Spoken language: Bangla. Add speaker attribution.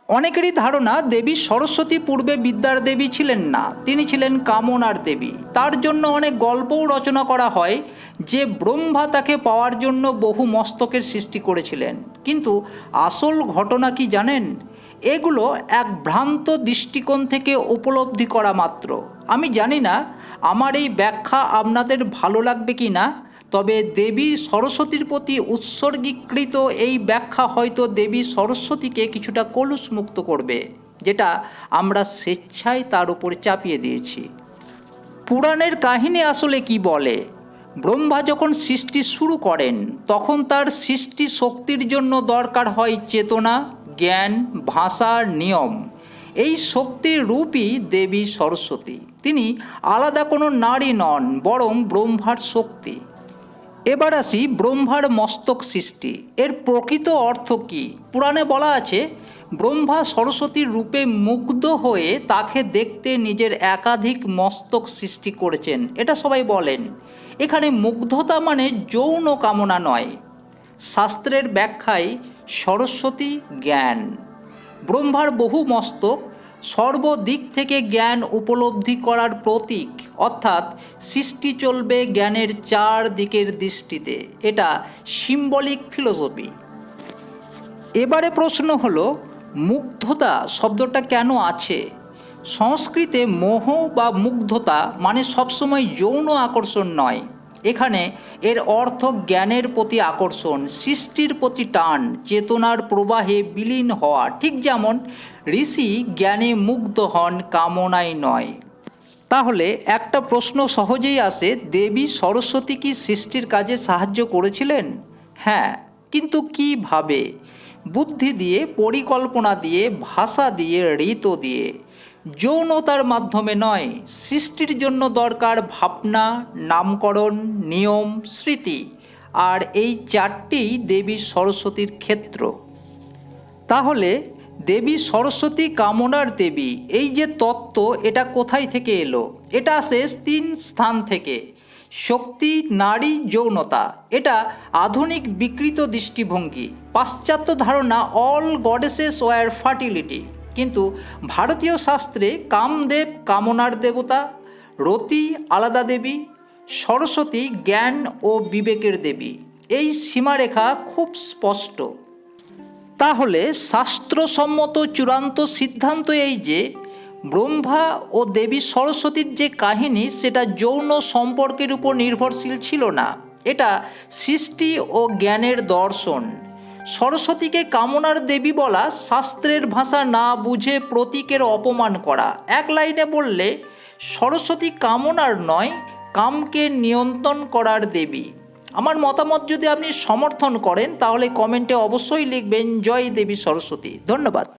Speaker 1: অনেকেরই ধারণা দেবী সরস্বতী পূর্বে বিদ্যার দেবী ছিলেন না, তিনি ছিলেন কামনার দেবী। তার জন্য অনেক গল্পও রচনা করা হয় যে ব্রহ্মা তাকে পাওয়ার জন্য বহু মস্তকের সৃষ্টি করেছিলেন। কিন্তু আসল ঘটনা কি জানেন? এগুলো এক ভ্রান্ত দৃষ্টিকোণ থেকে উপলব্ধি করা মাত্র। আমি জানি না আমার এই ব্যাখ্যা আপনাদের ভালো লাগবে কি না, তবে দেবী সরস্বতীর প্রতি উৎসর্গীকৃত এই ব্যাখ্যা হয়তো দেবী সরস্বতীকে কিছুটা কলুষমুক্ত করবে, যেটা আমরা স্বেচ্ছায় তার উপর চাপিয়ে দিয়েছি। পুরাণের কাহিনী আসলে কি বলে? ব্রহ্মা যখন সৃষ্টি শুরু করেন তখন তার সৃষ্টি শক্তির জন্য দরকার হয় চেতনা, জ্ঞান, ভাষার নিয়ম। এই শক্তির রূপই দেবী সরস্বতী। তিনি আলাদা কোনো নারী নন, বরং ব্রহ্মার শক্তি। এবার আসি ব্রহ্মার মস্তক সৃষ্টি। এর প্রকৃত অর্থ কী? পুরাণে বলা আছে ব্রহ্মা সরস্বতীর রূপে মুগ্ধ হয়ে তাকে দেখতে নিজের একাধিক মস্তক সৃষ্টি করেছেন, এটা সবাই বলেন। এখানে মুগ্ধতা মানে যৌন কামনা নয়। শাস্ত্রের ব্যাখ্যায় সরস্বতী জ্ঞান। ব্রহ্মার বহু মস্তক সর্বদিক থেকে জ্ঞান উপলব্ধি করার প্রতীক, অর্থাৎ সৃষ্টি চলবে জ্ঞানের চার দিকের দৃষ্টিতে। এটা সিম্বলিক ফিলোসফি। এবারে প্রশ্ন হলো, মুগ্ধতা শব্দটা কেন আছে? সংস্কৃতে মোহ বা মুগ্ধতা মানে সবসময় যৌন আকর্ষণ নয়। এখানে এর অর্থ জ্ঞানের প্রতি আকর্ষণ, সৃষ্টির প্রতি টান, চেতনার প্রবাহে বিলীন হওয়া। ঠিক যেমন ঋষি জ্ঞানে মুগ্ধ হন, কামনায় নয়। তাহলে একটা প্রশ্ন সহজেই আসে, দেবী সরস্বতী কি সৃষ্টির কাজে সাহায্য করেছিলেন? হ্যাঁ, কিন্তু কীভাবে? বুদ্ধি দিয়ে, পরিকল্পনা দিয়ে, ভাষা দিয়ে, রীত দিয়ে। যৌনতার মাধ্যমে নয়। সৃষ্টির জন্য দরকার ভাবনা, নামকরণ, নিয়ম, স্মৃতি। আর এই চারটিই দেবী সরস্বতীর ক্ষেত্র। তাহলে দেবী সরস্বতী কামনার দেবী, এই যে তত্ত্ব, এটা কোথায় থেকে এলো? এটা আসে তিন স্থান থেকে। শক্তি, নারী, যৌনতা। এটা আধুনিক বিকৃত দৃষ্টিভঙ্গি। পাশ্চাত্য ধারণা অল গডেসেস ওয়ার ফার্টিলিটি, কিন্তু ভারতীয় শাস্ত্রে কামদেব কামনার দেবতা, রতি আলাদা দেবী, সরস্বতী জ্ঞান ও বিবেকের দেবী। এই সীমারেখা খুব স্পষ্ট। তাহলে শাস্ত্রসম্মত চূড়ান্ত সিদ্ধান্ত এই যে ব্রহ্মা ও দেবী সরস্বতীর যে কাহিনী, সেটা যৌন সম্পর্কের উপর নির্ভরশীল ছিল না। এটা সৃষ্টি ও জ্ঞানের দর্শন। সরস্বতীকে কামনার দেবী বলা শাস্ত্রের ভাষা না বুঝে প্রতীকের অপমান করা। এক লাইনে বললে, সরস্বতী কামনার নয়, কামকে নিয়ন্ত্রণ করার দেবী। আমার মতামত যদি আপনি সমর্থন করেন তাহলে কমেন্টে অবশ্যই লিখবেন জয় দেবী সরস্বতী। ধন্যবাদ।